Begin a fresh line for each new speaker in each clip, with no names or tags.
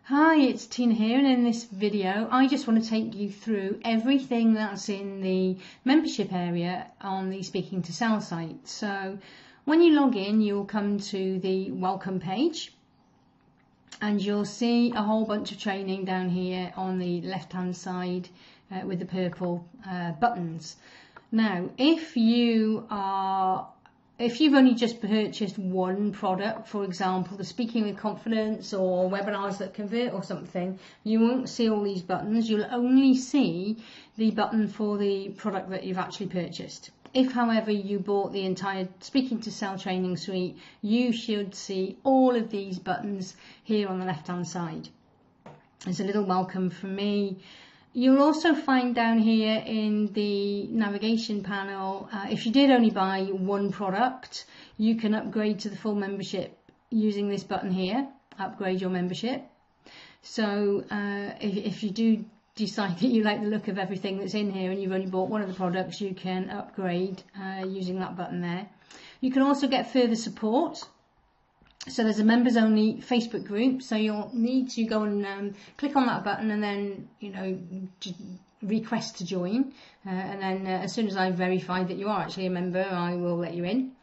Hi, it's Tina here, and in this video I just want to take you through everything that's in the membership area on the Speaking to Sell site. So when you log in, you'll come to the welcome page and you'll see a whole bunch of training down here on the left hand side with the purple buttons. Now if you've only just purchased one product, for example, the Speaking with Confidence or Webinars That Convert or something, you won't see all these buttons. You'll only see the button for the product that you've actually purchased. If, however, you bought the entire Speaking to Sell training suite, you should see all of these buttons here on the left-hand side. There's a little welcome from me. You'll also find down here in the navigation panel, if you did only buy one product, you can upgrade to the full membership using this button here, upgrade your membership. So if you do decide that you like the look of everything that's in here and you've only bought one of the products, you can upgrade using that button there. You can also get further support. So there's a members only Facebook group, so you'll need to go and click on that button and then, request to join. And then as soon as I've verified that you are actually a member, I will let you in.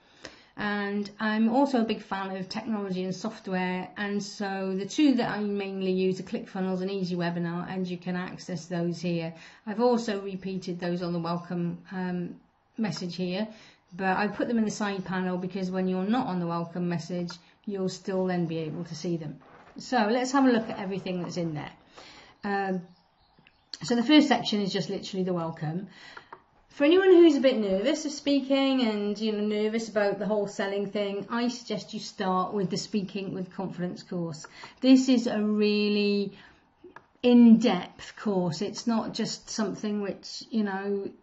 And I'm also a big fan of technology and software, and so the two that I mainly use are ClickFunnels and Easy Webinar, and you can access those here. I've also repeated those on the welcome message here, but I put them in the side panel because when you're not on the welcome message, you'll still then be able to see them. So let's have a look at everything that's in there. So the first section is just literally the welcome. For anyone who's a bit nervous of speaking and nervous about the whole selling thing, I suggest you start with the Speaking with Confidence course. This is a really in-depth course. It's not just something which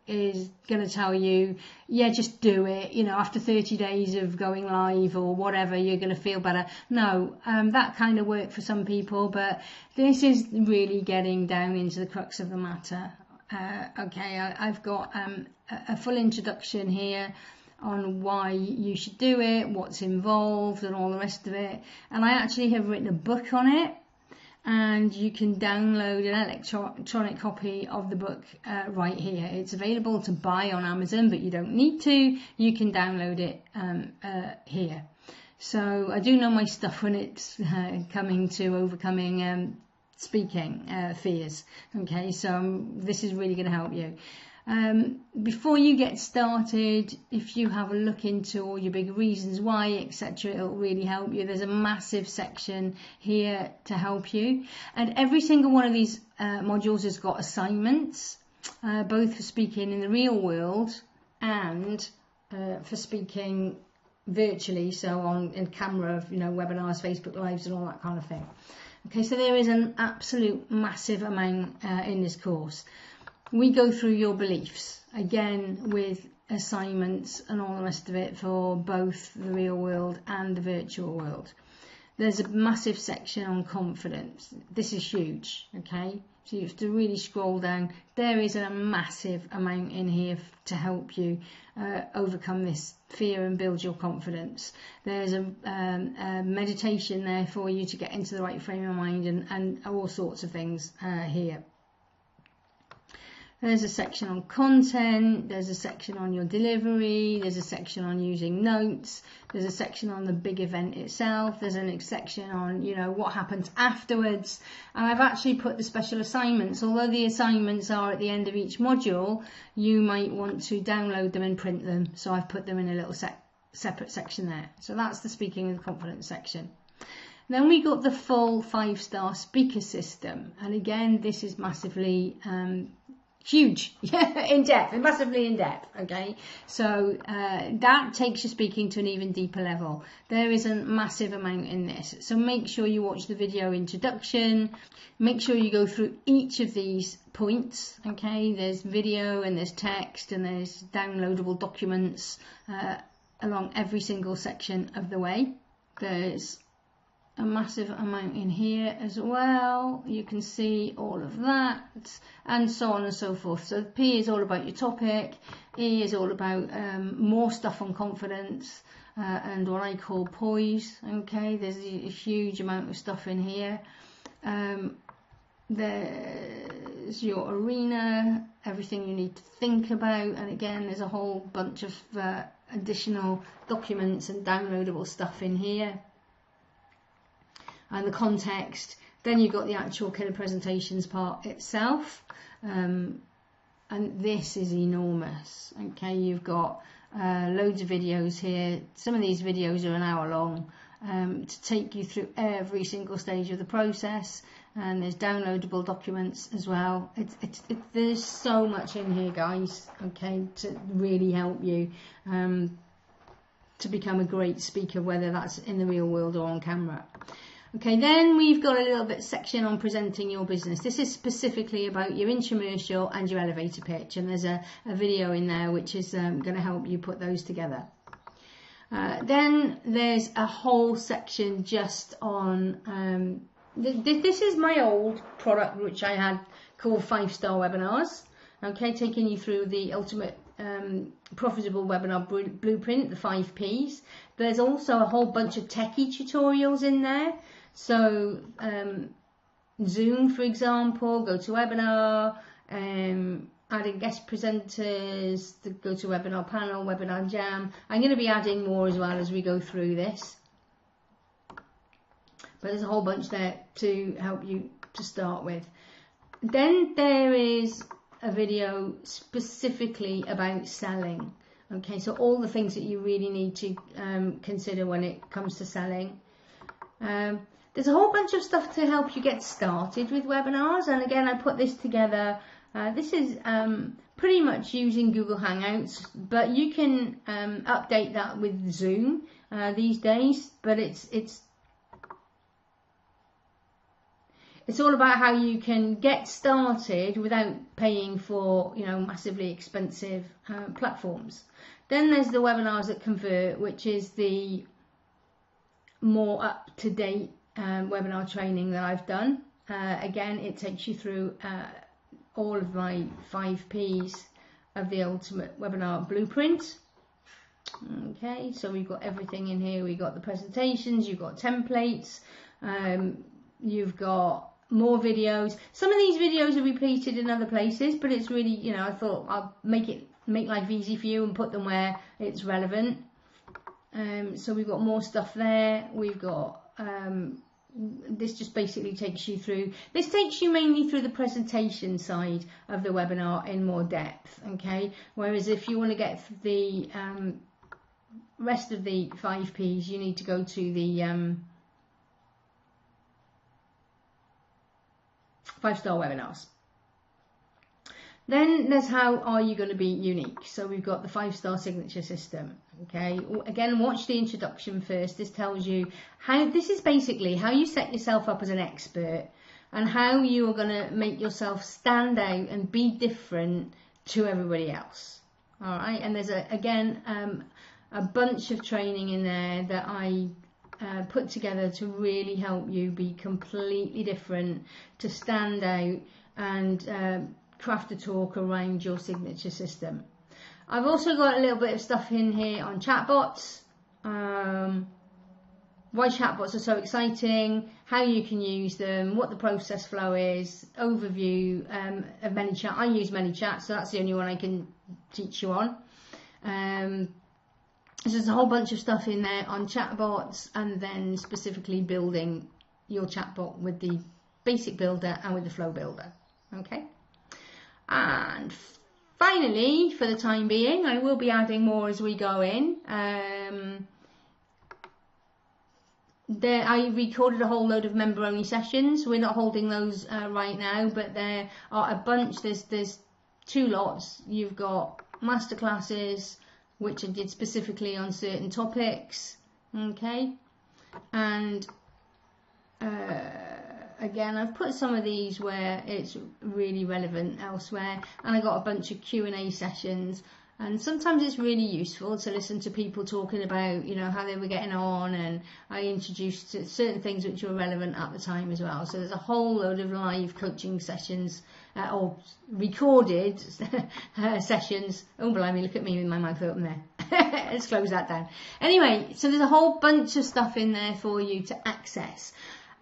is going to tell you, yeah, just do it, after 30 days of going live or whatever you're going to feel better. No, that kind of work for some people, but this is really getting down into the crux of the matter. Okay, I've got a full introduction here on why you should do it, what's involved and all the rest of it, and I actually have written a book on it. And you can download an electronic copy of the book right here. It's available to buy on Amazon, but you don't need to. You can download it here. So I do know my stuff when it's coming to overcoming speaking fears. Okay, so this is really going to help you. Before you get started, if you have a look into all your big reasons why, etc., it'll really help you. There's a massive section here to help you, and every single one of these modules has got assignments, both for speaking in the real world and for speaking virtually, so in camera, webinars, Facebook Lives and all that kind of thing. Okay, so there is an absolute massive amount in this course. We go through your beliefs, again, with assignments and all the rest of it for both the real world and the virtual world. There's a massive section on confidence. This is huge, okay? So you have to really scroll down. There is a massive amount in here to help you overcome this fear and build your confidence. There's a meditation there for you to get into the right frame of mind and all sorts of things here. There's a section on content, there's a section on your delivery, there's a section on using notes, there's a section on the big event itself, there's a section on, what happens afterwards. And I've actually put the special assignments, although the assignments are at the end of each module, you might want to download them and print them. So I've put them in a little separate section there. So that's the Speaking with Confidence section. Then we got the full 5-star speaker system. And again, this is massively huge, in depth, massively in depth. Okay, so that takes your speaking to an even deeper level. There is a massive amount in this, so make sure you watch the video introduction. Make sure you go through each of these points. Okay, there's video and there's text and there's downloadable documents along every single section of the way. There's a massive amount in here as well. You can see all of that and so on and so forth. So P is all about your topic, E is all about more stuff on confidence and what I call poise. Okay, there's a huge amount of stuff in here. There's your arena, everything you need to think about, and again there's a whole bunch of additional documents and downloadable stuff in here, and the context. Then you've got the actual kind of presentations part itself, and this is enormous. Okay, you've got loads of videos here. Some of these videos are an hour long, to take you through every single stage of the process, and there's downloadable documents as well. There's so much in here, guys, okay, to really help you to become a great speaker, whether that's in the real world or on camera. Okay, then we've got a little bit section on presenting your business. This is specifically about your infomercial and your elevator pitch, and there's a video in there which is going to help you put those together. Then there's a whole section just on, this is my old product which I had called 5-star webinars, okay, taking you through the ultimate profitable webinar blueprint, the 5 Ps. There's also a whole bunch of techie tutorials in there. So Zoom, for example, GoToWebinar, adding guest presenters, the GoToWebinar panel, Webinar Jam. I'm going to be adding more as well as we go through this. But there's a whole bunch there to help you to start with. Then there is a video specifically about selling. Okay, so all the things that you really need to consider when it comes to selling. There's a whole bunch of stuff to help you get started with webinars, and again I put this together. This is pretty much using Google Hangouts, but you can update that with Zoom these days. But it's all about how you can get started without paying for, you know, massively expensive platforms. Then there's the webinars that convert, which is the more up-to-date webinar training that I've done. Again, it takes you through all of my 5 Ps of the ultimate webinar blueprint. Okay, so we've got everything in here. We've got the presentations, you've got templates, you've got more videos. Some of these videos are repeated in other places, but it's really, you know, I thought I'll make life easy for you and put them where it's relevant. So we've got more stuff there. We've got this just basically takes you through, this takes you mainly through the presentation side of the webinar in more depth, okay, whereas if you want to get the rest of the 5 Ps, you need to go to the 5-star webinars. Then there's how are you going to be unique. So we've got the 5-star signature system. Okay, again, watch the introduction first. This tells you how, this is basically how you set yourself up as an expert and how you are going to make yourself stand out and be different to everybody else. All right, and there's a bunch of training in there that I put together to really help you be completely different, to stand out and craft a talk around your signature system. I've also got a little bit of stuff in here on chatbots, why chatbots are so exciting, how you can use them, what the process flow is, overview of ManyChat. I use ManyChat, so that's the only one I can teach you on. So there's a whole bunch of stuff in there on chatbots, and then specifically building your chatbot with the basic builder and with the flow builder. Okay. And finally, for the time being, I will be adding more as we go in. I recorded a whole load of member-only sessions. We're not holding those right now, but there are a bunch. There's 2 lots. You've got masterclasses, which I did specifically on certain topics. Okay, and again, I've put some of these where it's really relevant elsewhere, and I got a bunch of Q&A sessions, and sometimes it's really useful to listen to people talking about, you know, how they were getting on, and I introduced certain things which were relevant at the time as well. So there's a whole load of live coaching sessions or recorded sessions. Oh blimey, look at me with my mouth open there. Let's close that down. Anyway, so there's a whole bunch of stuff in there for you to access.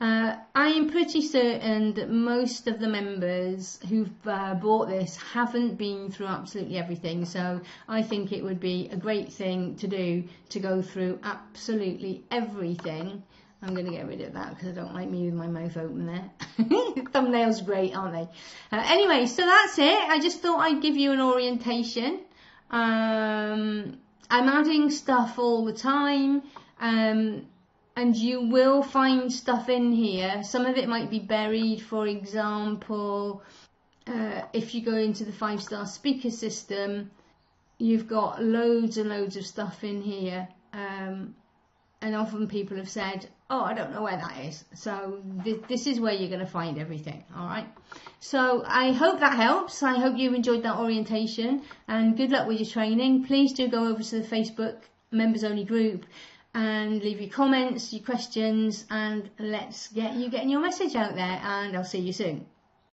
I am pretty certain that most of the members who've bought this haven't been through absolutely everything, so I think it would be a great thing to do to go through absolutely everything. I'm going to get rid of that because I don't like me with my mouth open there. Thumbnails great, aren't they? Anyway, so that's it. I just thought I'd give you an orientation. I'm adding stuff all the time. And you will find stuff in here. Some of it might be buried. For example, if you go into the 5-star speaker system, you've got loads and loads of stuff in here. And often people have said, oh, I don't know where that is. So this is where you're going to find everything. All right. So I hope that helps. I hope you enjoyed that orientation, and good luck with your training. Please do go over to the Facebook members only group and leave your comments, your questions, and let's get you getting your message out there, and I'll see you soon.